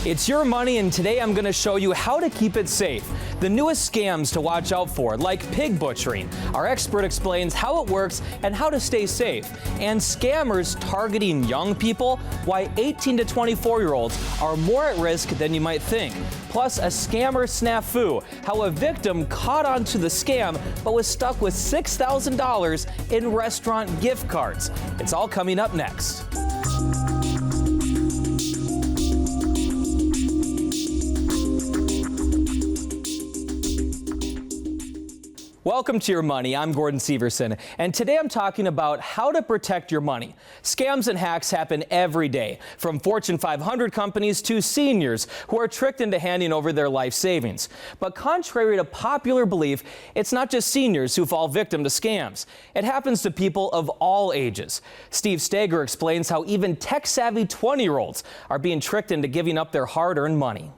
It's your money, and today I'm going to show you how to keep it safe. The newest scams to watch out for, like pig butchering. Our expert explains how it works and how to stay safe. And scammers targeting young people, why 18 to 24-year-olds are more at risk than you might think. Plus, a scammer snafu, how a victim caught onto the scam but was stuck with $6,000 in restaurant gift cards. It's all coming up next. Welcome to Your Money. I'm Gordon Severson, and today I'm talking about how to protect your money. Scams and hacks happen every day, from Fortune 500 companies to seniors who are tricked into handing over their life savings. But contrary to popular belief, it's not just seniors who fall victim to scams. It happens to people of all ages. Steve Steger explains how even tech-savvy 20-year-olds are being tricked into giving up their hard-earned money.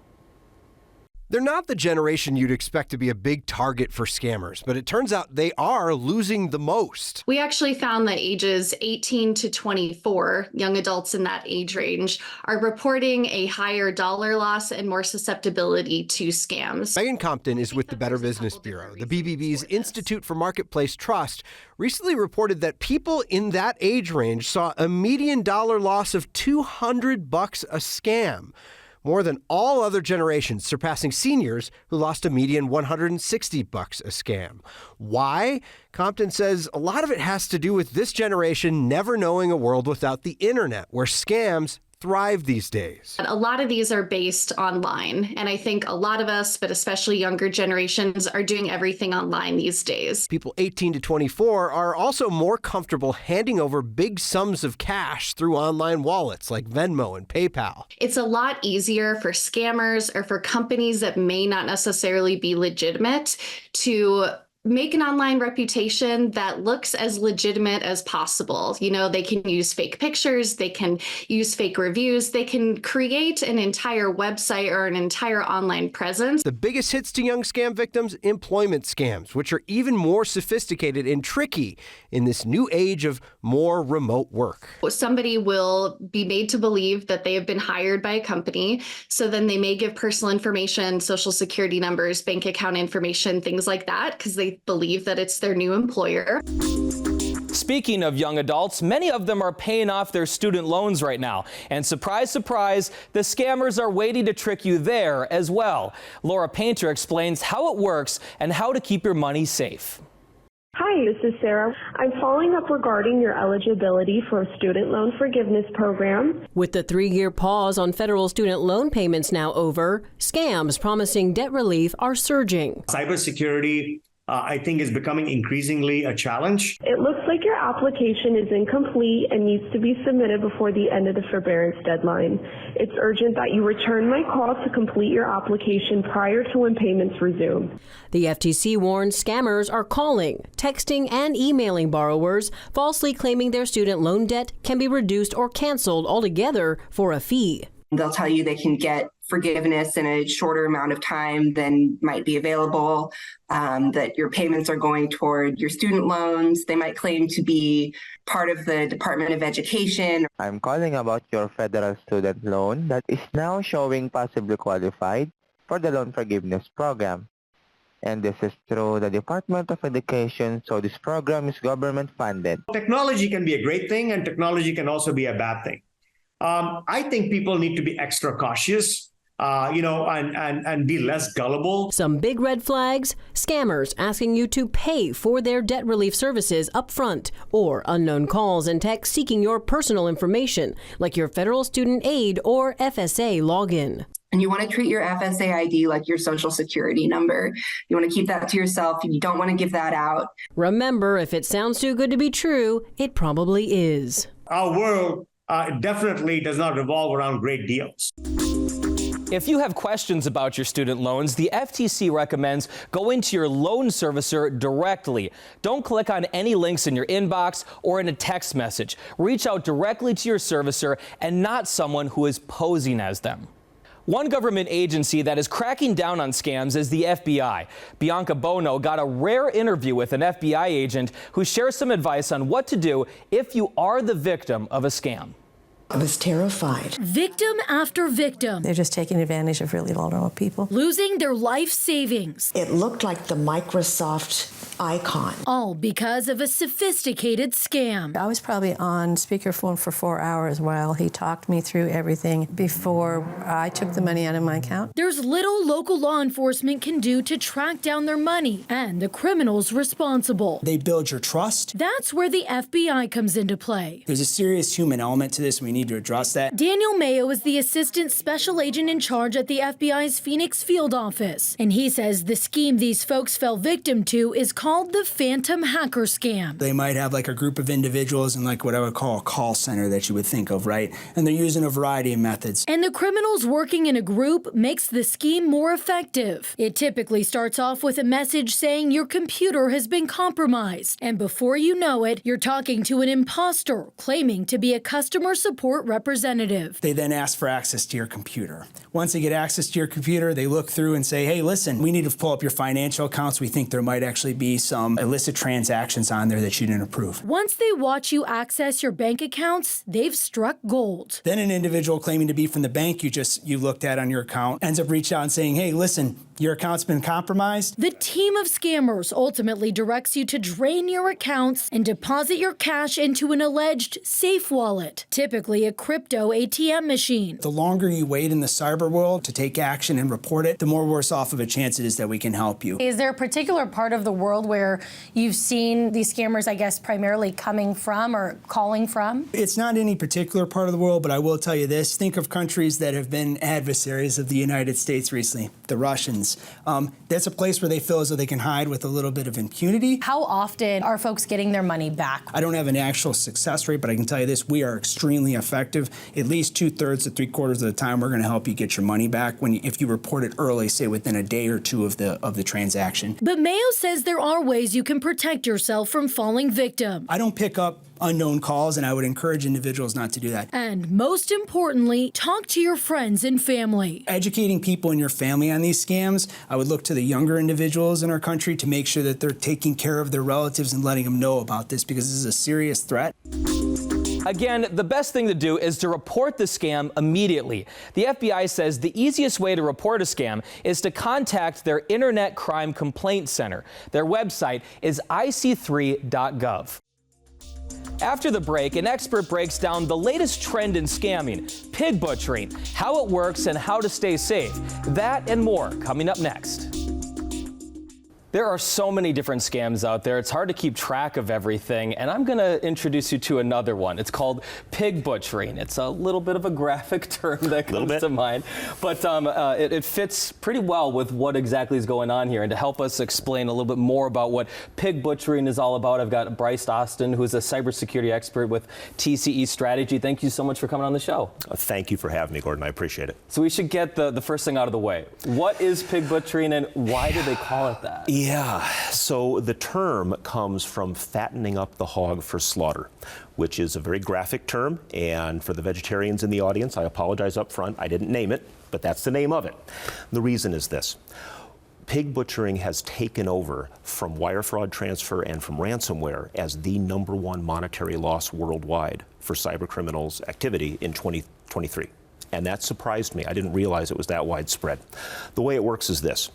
They're not the generation you'd expect to be a big target for scammers, but it turns out they are losing the most. We actually found that ages 18 to 24, young adults in that age range, are reporting a higher dollar loss and more susceptibility to scams. Megan Compton is with the Better Business Bureau. The BBB's Institute for Marketplace Trust recently reported that people in that age range saw a median dollar loss of $200 a scam. More than all other generations, surpassing seniors who lost a median $160 a scam. Why? Compton says a lot of it has to do with this generation never knowing a world without the internet, where scams thrive these days. A lot of these are based online, and I think a lot of us, but especially younger generations, are doing everything online these days. People 18 to 24 are also more comfortable handing over big sums of cash through online wallets like Venmo and PayPal. It's a lot easier for scammers or for companies that may not necessarily be legitimate to make an online reputation that looks as legitimate as possible. You know, they can use fake pictures, they can use fake reviews, they can create an entire website or an entire online presence. The biggest hits to young scam victims, employment scams, which are even more sophisticated and tricky in this new age of more remote work. Somebody will be made to believe that they have been hired by a company, so then they may give personal information, social security numbers, bank account information, things like that, because they believe that it's their new employer. Speaking of young adults, many of them are paying off their student loans right now. And surprise, surprise, the scammers are waiting to trick you there as well. Laura Painter explains how it works and how to keep your money safe. Hi, this is Sarah. I'm following up regarding your eligibility for a student loan forgiveness program. With the 3-year pause on federal student loan payments now over, scams promising debt relief are surging. Cybersecurity, I think, is becoming increasingly a challenge. It looks like your application is incomplete and needs to be submitted before the end of the forbearance deadline. It's urgent that you return my call to complete your application prior to when payments resume. The FTC warns scammers are calling, texting, and emailing borrowers, falsely claiming their student loan debt can be reduced or canceled altogether for a fee. They'll tell you they can get forgiveness in a shorter amount of time than might be available, that your payments are going toward your student loans. They might claim to be part of the Department of Education. I'm calling about your federal student loan that is now showing possibly qualified for the loan forgiveness program. And this is through the Department of Education, so this program is government funded. Technology can be a great thing, and technology can also be a bad thing. I think people need to be extra cautious, and be less gullible. Some big red flags: scammers asking you to pay for their debt relief services up front, or unknown calls and texts seeking your personal information, like your federal student aid or FSA login. And you want to treat your FSA ID like your social security number. You want to keep that to yourself. You don't want to give that out. Remember, if it sounds too good to be true, it probably is. Our world definitely does not revolve around great deals. If you have questions about your student loans, the FTC recommends going to your loan servicer directly. Don't click on any links in your inbox or in a text message. Reach out directly to your servicer and not someone who is posing as them. One government agency that is cracking down on scams is the FBI. Bianca Bono got a rare interview with an FBI agent who shares some advice on what to do if you are the victim of a scam. I was terrified. Victim after victim. They're just taking advantage of really vulnerable people. Losing their life savings. It looked like the Microsoft icon. All because of a sophisticated scam. I was probably on speakerphone for 4 hours while he talked me through everything before I took the money out of my account. There's little local law enforcement can do to track down their money and the criminals responsible. They build your trust. That's where the FBI comes into play. There's a serious human element to this. We need to address that. Daniel Mayo is the assistant special agent in charge at the FBI's Phoenix field office. And he says the scheme these folks fell victim to is called the Phantom Hacker Scam. They might have like a group of individuals in like what I would call a call center that you would think of, right? And they're using a variety of methods. And the criminals working in a group makes the scheme more effective. It typically starts off with a message saying your computer has been compromised. And before you know it, you're talking to an imposter claiming to be a customer support representative. They then ask for access to your computer. Once they get access to your computer, they look through and say, hey, listen, we need to pull up your financial accounts. We think there might actually be some illicit transactions on there that you didn't approve. Once they watch you access your bank accounts, they've struck gold. Then an individual claiming to be from the bank you looked at on your account ends up reaching out and saying, hey, listen, your account's been compromised. The team of scammers ultimately directs you to drain your accounts and deposit your cash into an alleged safe wallet, typically a crypto ATM machine. The longer you wait in the cyber world to take action and report it, the more worse off of a chance it is that we can help you. Is there a particular part of the world where you've seen these scammers, I guess, primarily coming from or calling from? It's not any particular part of the world, but I will tell you this. Think of countries that have been adversaries of the United States recently, the Russians. That's a place where they feel as though they can hide with a little bit of impunity. How often are folks getting their money back? I don't have an actual success rate, but I can tell you this, we are extremely effective. At least 2/3 to 3/4 of the time, we're going to help you get your money back if you report it early, say within a day or two of the transaction. But Mayo says there are ways you can protect yourself from falling victim. I don't pick up unknown calls, and I would encourage individuals not to do that. And most importantly, talk to your friends and family. Educating people in your family on these scams, I would look to the younger individuals in our country to make sure that they're taking care of their relatives and letting them know about this, because this is a serious threat. Again, the best thing to do is to report the scam immediately. The FBI says the easiest way to report a scam is to contact their Internet Crime Complaint Center. Their website is ic3.gov. After the break, an expert breaks down the latest trend in scamming, pig butchering, how it works, and how to stay safe. That and more coming up next. There are so many different scams out there. It's hard to keep track of everything, and I'm going to introduce you to another one. It's called pig butchering. It's a little bit of a graphic term that comes to mind, but it fits pretty well with what exactly is going on here. And to help us explain a little bit more about what pig butchering is all about, I've got Bryce Austin, who's a cybersecurity expert with TCE Strategy. Thank you so much for coming on the show. Thank you for having me, Gordon. I appreciate it. So we should get the first thing out of the way. What is pig butchering, and why do they call it that? Yeah, so the term comes from fattening up the hog for slaughter, which is a very graphic term. And for the vegetarians in the audience, I apologize up front. I didn't name it, but that's the name of it. The reason is this. Pig butchering has taken over from wire fraud transfer and from ransomware as the #1 monetary loss worldwide for cybercriminals activity in 2023. And that surprised me. I didn't realize it was that widespread. The way it works is this.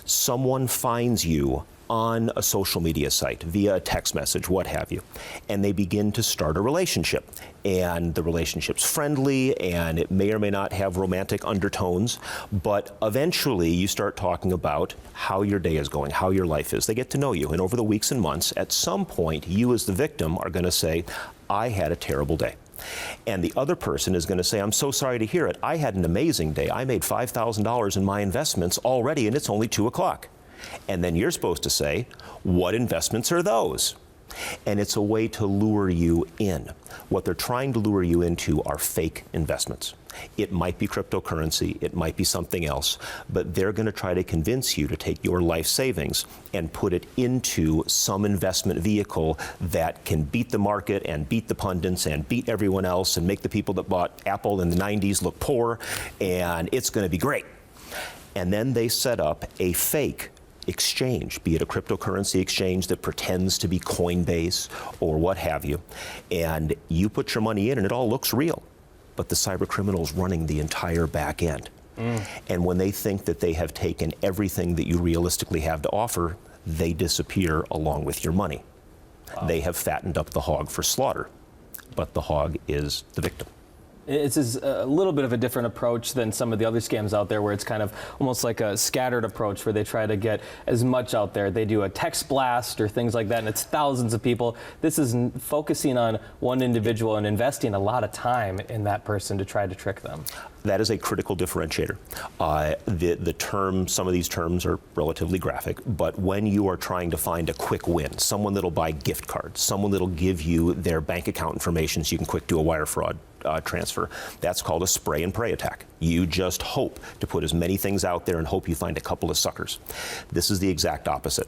Someone finds you on a social media site via a text message, what have you, and they begin to start a relationship. And the relationship's friendly, and it may or may not have romantic undertones, but eventually you start talking about how your day is going, how your life is. They get to know you, and over the weeks and months, at some point, you as the victim are going to say, I had a terrible day. And the other person is going to say, I'm so sorry to hear it. I had an amazing day. I made $5,000 in my investments already, and it's only 2 o'clock. And then you're supposed to say, what investments are those? And it's a way to lure you in. What they're trying to lure you into are fake investments. It might be cryptocurrency, it might be something else, but they're going to try to convince you to take your life savings and put it into some investment vehicle that can beat the market and beat the pundits and beat everyone else and make the people that bought Apple in the 90s look poor, and it's going to be great. And then they set up a fake exchange, be it a cryptocurrency exchange that pretends to be Coinbase or what have you, and you put your money in and it all looks real. but the cyber criminal's running the entire back end. And when they think that they have taken everything that you realistically have to offer, they disappear along with your money. Wow. They have fattened up the hog for slaughter, but the hog is the victim. It's a little bit of a different approach than some of the other scams out there, where it's kind of almost like a scattered approach where they try to get as much out there. They do a text blast or things like that, and it's thousands of people. This is focusing on one individual and investing a lot of time in that person to try to trick them. That is a critical differentiator. The term, some of these terms are relatively graphic, but when you are trying to find a quick win, someone that'll buy gift cards, someone that'll give you their bank account information so you can quick do a wire fraud transfer, that's called a spray and pray attack. You just hope to put as many things out there and hope you find a couple of suckers. This is the exact opposite.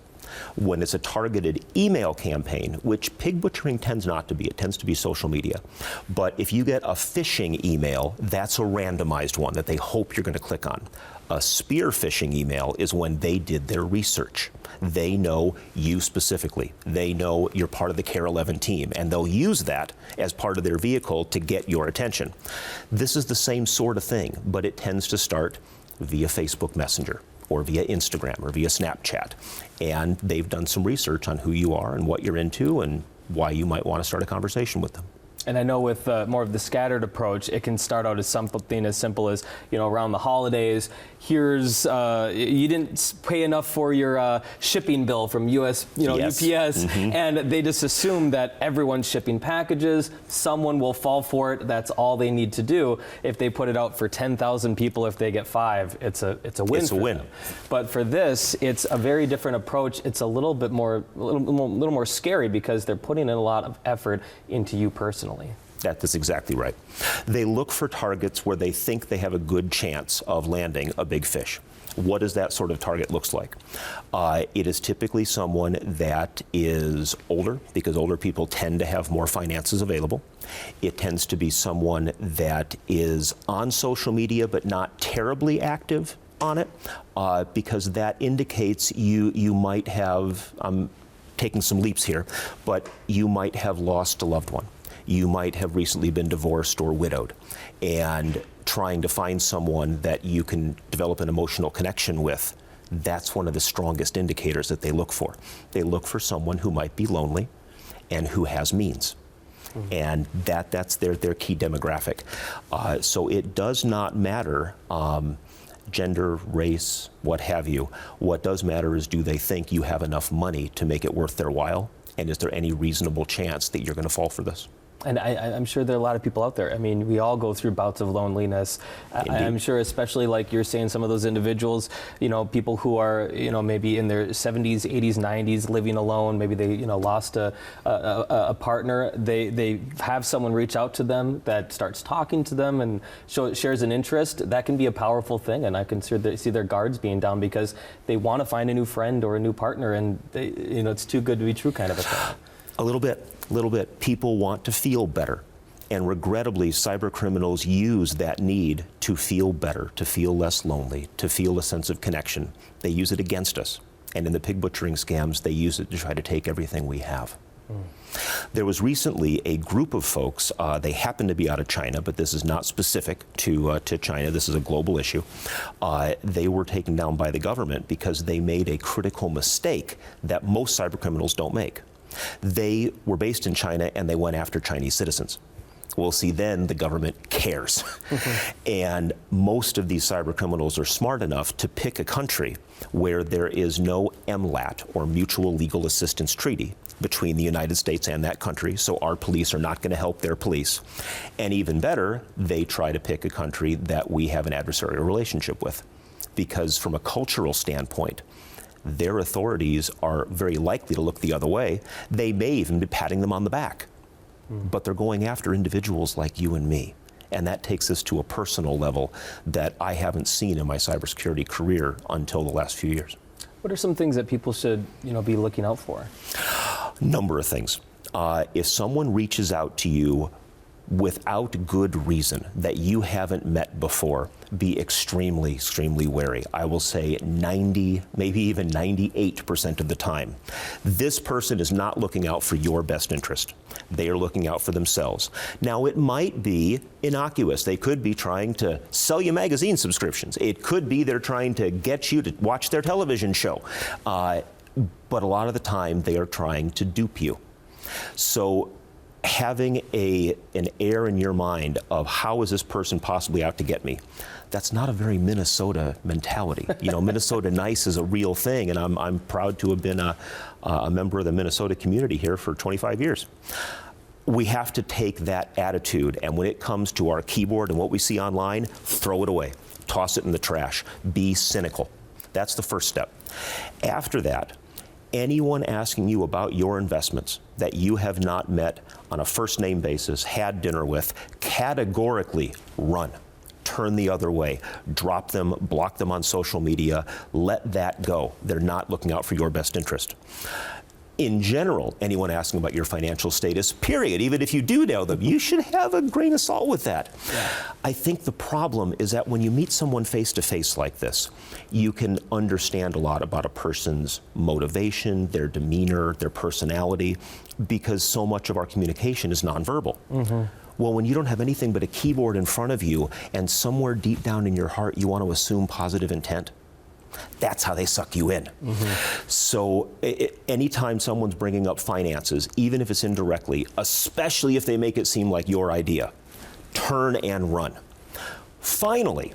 When it's a targeted email campaign, which pig butchering tends not to be, it tends to be social media. But if you get a phishing email, that's a randomized one that they hope you're going to click on. A spear phishing email is when they did their research. They know you specifically. They know you're part of the KARE 11 team, and they'll use that as part of their vehicle to get your attention. This is the same sort of thing, but it tends to start via Facebook Messenger, or via Instagram, or via Snapchat. And they've done some research on who you are and what you're into and why you might want to start a conversation with them. And I know with more of the scattered approach, it can start out as something as simple as, around the holidays, here's, you didn't pay enough for your shipping bill from US, Yes. UPS, and they just assume that everyone's shipping packages, someone will fall for it, that's all they need to do. If they put it out for 10,000 people, if they get 5, it's a win. It's a win. Them. But for this, it's a very different approach. It's a little more scary because they're putting in a lot of effort into you personally. That's exactly right. They look for targets where they think they have a good chance of landing a big fish. What does that sort of target look like? It is typically someone that is older, because older people tend to have more finances available. It tends to be someone that is on social media but not terribly active on it, because that indicates you might have, I'm taking some leaps here, but you might have lost a loved one. You might have recently been divorced or widowed, and trying to find someone that you can develop an emotional connection with, that's one of the strongest indicators that they look for. They look for someone who might be lonely and who has means. And that's their key demographic. So it does not matter gender, race, what have you. What does matter is, do they think you have enough money to make it worth their while? And is there any reasonable chance that you're going to fall for this? And I'm sure there are a lot of people out there. I mean, we all go through bouts of loneliness. I'm sure, especially like you're saying, some of those individuals, people who are, maybe in their 70s, 80s, 90s, living alone. Maybe they, lost a partner. They have someone reach out to them that starts talking to them and shares an interest. That can be a powerful thing. And I can see their guards being down because they want to find a new friend or a new partner, and they, it's too good to be true kind of a thing. A little bit. People want to feel better. And regrettably, cyber criminals use that need to feel better, to feel less lonely, to feel a sense of connection. They use it against us. And in the pig butchering scams, they use it to try to take everything we have. There was recently a group of folks, they happen to be out of China, but this is not specific to China. This is a global issue. They were taken down by the government because they made a critical mistake that most cyber criminals don't make. They were based in China and they went after Chinese citizens. Well, see, then the government cares. And most of these cyber criminals are smart enough to pick a country where there is no MLAT, or Mutual Legal Assistance Treaty, between the United States and that country, so our police are not going to help their police. And even better, they try to pick a country that we have an adversarial relationship with, because from a cultural standpoint, their authorities are very likely to look the other way. They may even be patting them on the back. But they're going after individuals like you and me. And that takes us to a personal level that I haven't seen in my cybersecurity career until the last few years. What are some things that people should, be looking out for? Number of things. If someone reaches out to you without good reason that you haven't met before, be extremely, extremely wary. I will say 90, maybe even 98% of the time, this person is not looking out for your best interest. They are looking out for themselves. Now, it might be innocuous. They could be trying to sell you magazine subscriptions. It could be they're trying to get you to watch their television show. But a lot of the time, they are trying to dupe you. So having an air in your mind of how is this person possibly out to get me, that's not a very Minnesota mentality. You know, Minnesota nice is a real thing, and I'm proud to have been a member of the Minnesota community here for 25 years. We have to take that attitude, and when it comes to our keyboard and what we see online, throw it away, toss it in the trash, be cynical. That's the first step. After that, anyone asking you about your investments that you have not met on a first name basis, had dinner with, categorically run. Turn the other way. Drop them, block them on social media. Let that go. They're not looking out for your best interest. In general, anyone asking about your financial status, period, even if you do know them, you should have a grain of salt with that. Yeah. I think the problem is that when you meet someone face to face like this, you can understand a lot about a person's motivation, their demeanor, their personality, because so much of our communication is nonverbal. Mm-hmm. Well, when you don't have anything but a keyboard in front of you and somewhere deep down in your heart you want to assume positive intent, that's how they suck you in. Mm-hmm. So anytime someone's bringing up finances, even if it's indirectly, especially if they make it seem like your idea, turn and run. Finally,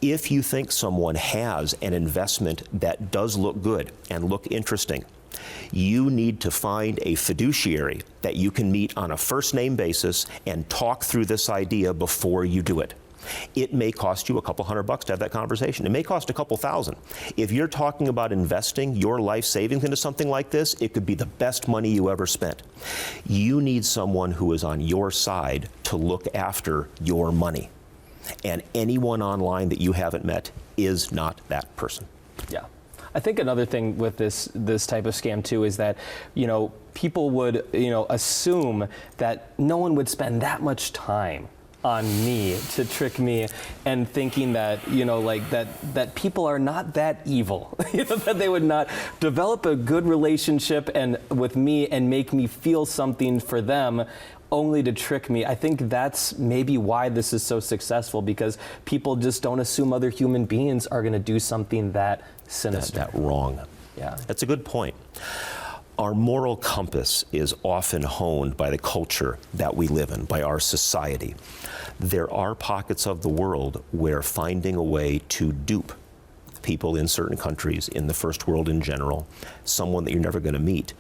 if you think someone has an investment that does look good and look interesting, you need to find a fiduciary that you can meet on a first name basis and talk through this idea before you do it. It may cost you a couple $100 to have that conversation. It may cost a couple thousand. If you're talking about investing your life savings into something like this, it could be the best money you ever spent. You need someone who is on your side to look after your money. And anyone online that you haven't met is not that person. Yeah. I think another thing with this type of scam too is that, people would, assume that no one would spend that much time on me to trick me, and thinking that that people are not that evil, that they would not develop a good relationship with me and make me feel something for them only to trick me. I think that's maybe why this is so successful, because people just don't assume other human beings are going to do something that sinister. That wrong. Yeah, that's a good point. Our moral compass is often honed by the culture that we live in, by our society. There are pockets of the world where finding a way to dupe people in certain countries, in the first world in general, someone that you're never going to meet,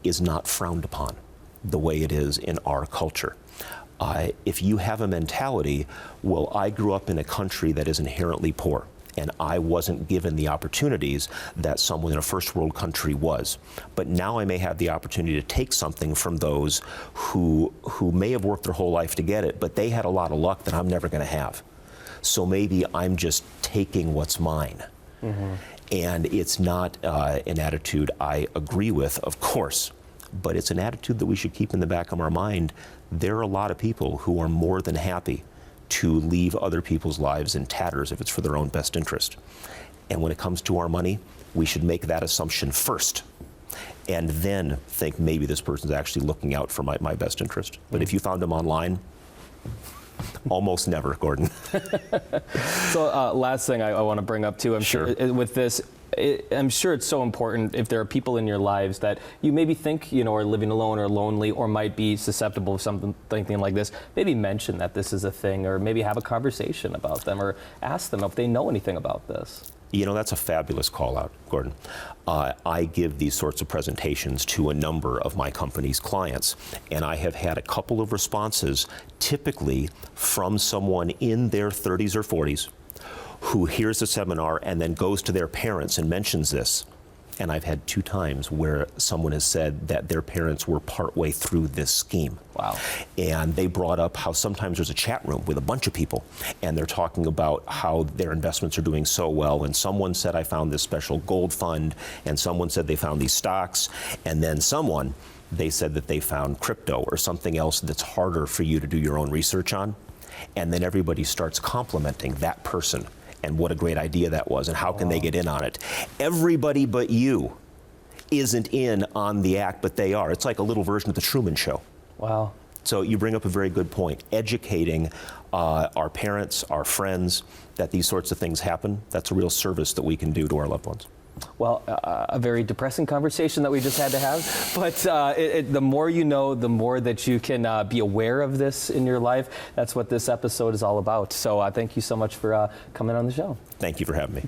is not frowned upon the way it is in our culture. If you have a mentality, well, I grew up in a country that is inherently poor, and I wasn't given the opportunities that someone in a first world country was. But now I may have the opportunity to take something from those who may have worked their whole life to get it, but they had a lot of luck that I'm never going to have. So maybe I'm just taking what's mine. Mm-hmm. And it's not an attitude I agree with, of course, but it's an attitude that we should keep in the back of our mind. There are a lot of people who are more than happy to leave other people's lives in tatters if it's for their own best interest. And when it comes to our money, we should make that assumption first, and then think maybe this person's actually looking out for my best interest. But if you found them online, almost never, Gordon. So last thing I want to bring up too, I'm sure with this, I'm sure it's so important if there are people in your lives that you maybe think, are living alone or lonely or might be susceptible of something like this, maybe mention that this is a thing, or maybe have a conversation about them, or ask them if they know anything about this. That's a fabulous call out, Gordon. I give these sorts of presentations to a number of my company's clients, and I have had a couple of responses, typically from someone in their 30s or 40s, who hears the seminar and then goes to their parents and mentions this. And I've had 2 times where someone has said that their parents were partway through this scheme. Wow. And they brought up how sometimes there's a chat room with a bunch of people, and they're talking about how their investments are doing so well. And someone said, I found this special gold fund, and someone said they found these stocks, and then someone they said that they found crypto or something else that's harder for you to do your own research on. And then everybody starts complimenting that person and what a great idea that was and how can they get in on it. Everybody but you isn't in on the act, but they are. It's like a little version of the Truman Show. Wow. So you bring up a very good point. Educating our parents, our friends, that these sorts of things happen, that's a real service that we can do to our loved ones. Well, a very depressing conversation that we just had to have, but the more you know, the more that you can be aware of this in your life. That's what this episode is all about. So thank you so much for coming on the show. Thank you for having me.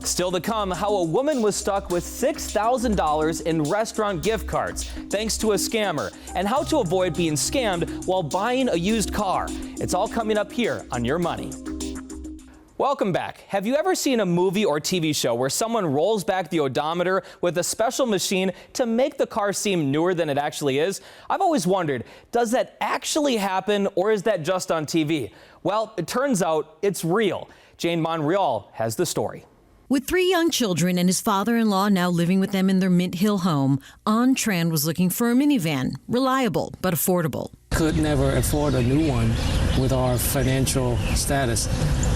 Still to come, how a woman was stuck with $6,000 in restaurant gift cards thanks to a scammer, and how to avoid being scammed while buying a used car. It's all coming up here on Your Money. Welcome back. Have you ever seen a movie or TV show where someone rolls back the odometer with a special machine to make the car seem newer than it actually is? I've always wondered, does that actually happen or is that just on TV? Well, it turns out it's real. Jane Monreal has the story. With 3 young children and his father-in-law now living with them in their Mint Hill home, An Tran was looking for a minivan, reliable but affordable. Could never afford a new one with our financial status,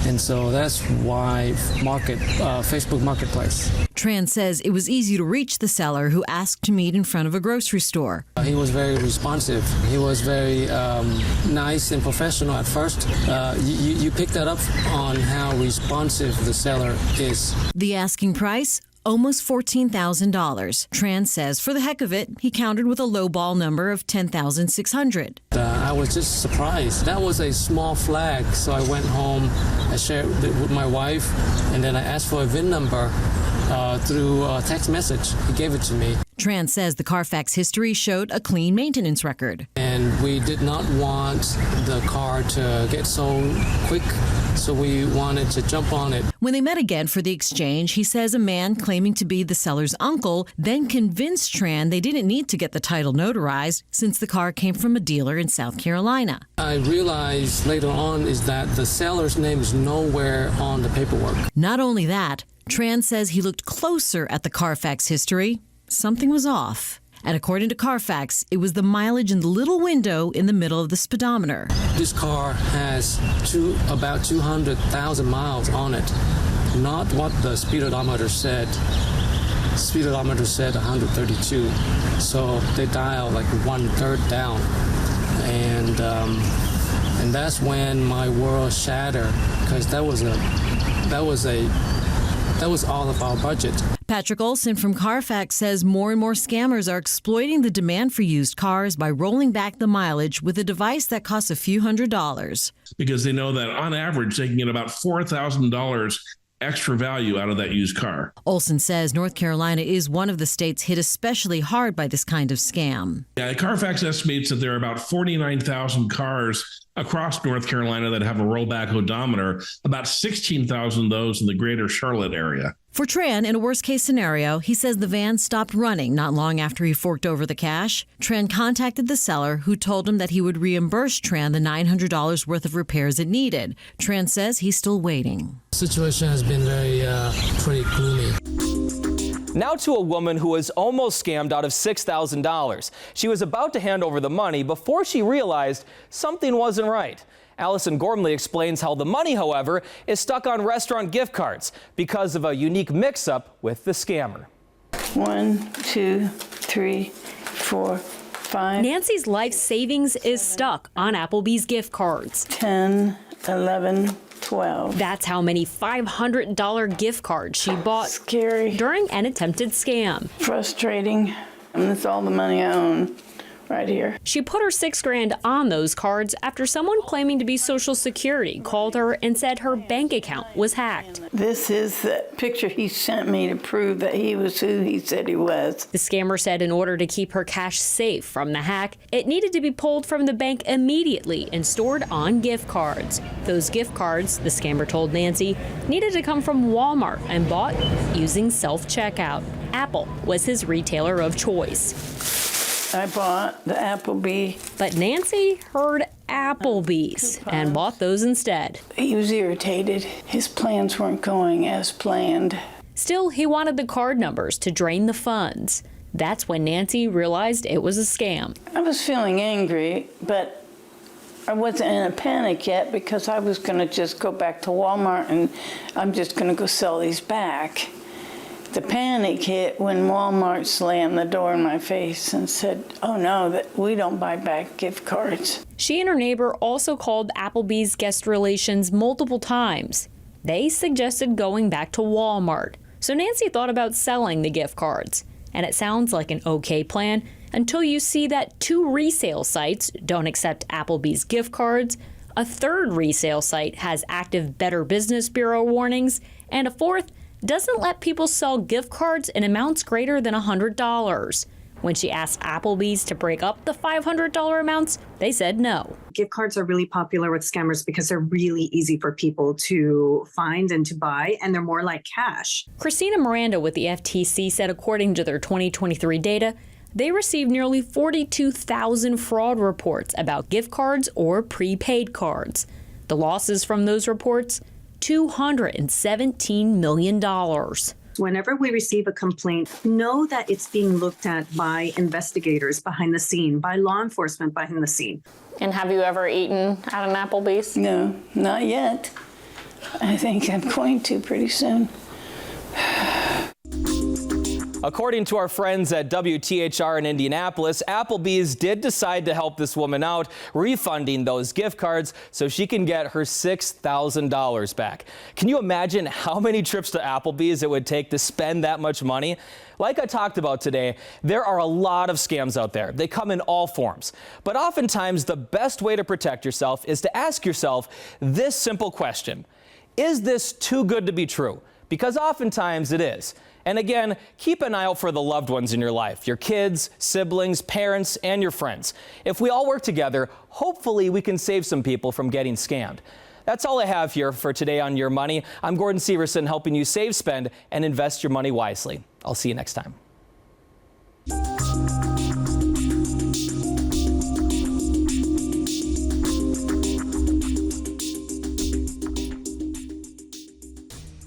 and so that's why Facebook Marketplace. Tran says it was easy to reach the seller, who asked to meet in front of a grocery store. He was very responsive. He was very nice and professional at first. You pick that up on how responsive the seller is. The asking price? Almost $14,000. Tran says for the heck of it, he countered with a lowball number of $10,600. I was just surprised. That was a small flag, so I went home, I shared it with my wife, and then I asked for a VIN number through a text message. He gave it to me. Tran says the Carfax history showed a clean maintenance record. And we did not want the car to get sold quick, so we wanted to jump on it. When they met again for the exchange, he says a man claiming to be the seller's uncle then convinced Tran they didn't need to get the title notarized since the car came from a dealer in South Carolina. I realized later on is that the seller's name is nowhere on the paperwork. Not only that, Tran says he looked closer at the Carfax history. Something was off. And according to Carfax, it was the mileage in the little window in the middle of the speedometer. This car has about 200,000 miles on it. Not what the speedometer said. Speedometer said 132. So they dialed like 1/3 down. And that's when my world shattered, because that was all of our budget. Patrick Olson from Carfax says more and more scammers are exploiting the demand for used cars by rolling back the mileage with a device that costs a few $100s. Because they know that on average they can get about $4,000 extra value out of that used car. Olson says North Carolina is one of the states hit especially hard by this kind of scam. Yeah, Carfax estimates that there are about 49,000 cars across North Carolina that have a rollback odometer, about 16,000 of those in the greater Charlotte area. For Tran, in a worst-case scenario, he says the van stopped running not long after he forked over the cash. Tran contacted the seller, who told him that he would reimburse Tran the $900 worth of repairs it needed. Tran says he's still waiting. The situation has been pretty gloomy. Now to a woman who was almost scammed out of $6,000. She was about to hand over the money before she realized something wasn't right. Allison Gormley explains how the money, however, is stuck on restaurant gift cards because of a unique mix-up with the scammer. 1, 2, 3, 4, 5. Nancy's life savings is stuck on Applebee's gift cards. 10, 11, 12. That's how many $500 gift cards she bought. Scary. During an attempted scam. Frustrating. And that's all the money I own. Right here. She put her $6,000 on those cards after someone claiming to be Social Security called her and said her bank account was hacked. This is the picture he sent me to prove that he was who he said he was. The scammer said in order to keep her cash safe from the hack, it needed to be pulled from the bank immediately and stored on gift cards. Those gift cards, the scammer told Nancy, needed to come from Walmart and bought using self-checkout. Apple was his retailer of choice. I bought the Applebee. But Nancy heard Applebee's and bought those instead. He was irritated. His plans weren't going as planned. Still, he wanted the card numbers to drain the funds. That's when Nancy realized it was a scam. I was feeling angry, but I wasn't in a panic yet because I was going to just go back to Walmart and I'm just going to go sell these back. The panic hit when Walmart slammed the door in my face and said, oh no, that we don't buy back gift cards. She and her neighbor also called Applebee's guest relations multiple times. They suggested going back to Walmart. So Nancy thought about selling the gift cards. And it sounds like an okay plan until you see that 2 resale sites don't accept Applebee's gift cards, a 3rd resale site has active Better Business Bureau warnings, and a 4th doesn't let people sell gift cards in amounts greater than $100. When she asked Applebee's to break up the $500 amounts, they said no. Gift cards are really popular with scammers because they're really easy for people to find and to buy, and they're more like cash. Christina Miranda with the FTC said according to their 2023 data, they received nearly 42,000 fraud reports about gift cards or prepaid cards. The losses from those reports, $217 million. Whenever we receive a complaint, know that it's being looked at by investigators behind the scene, by law enforcement behind the scene. And have you ever eaten at an Applebee's? No, not yet. I think I'm going to pretty soon. According to our friends at WTHR in Indianapolis, Applebee's did decide to help this woman out, refunding those gift cards so she can get her $6,000 back. Can you imagine how many trips to Applebee's it would take to spend that much money? Like I talked about today, there are a lot of scams out there. They come in all forms. But oftentimes, the best way to protect yourself is to ask yourself this simple question: is this too good to be true? Because oftentimes it is. And again, keep an eye out for the loved ones in your life, your kids, siblings, parents, and your friends. If we all work together, hopefully we can save some people from getting scammed. That's all I have here for today on Your Money. I'm Gordon Severson, helping you save, spend, and invest your money wisely. I'll see you next time.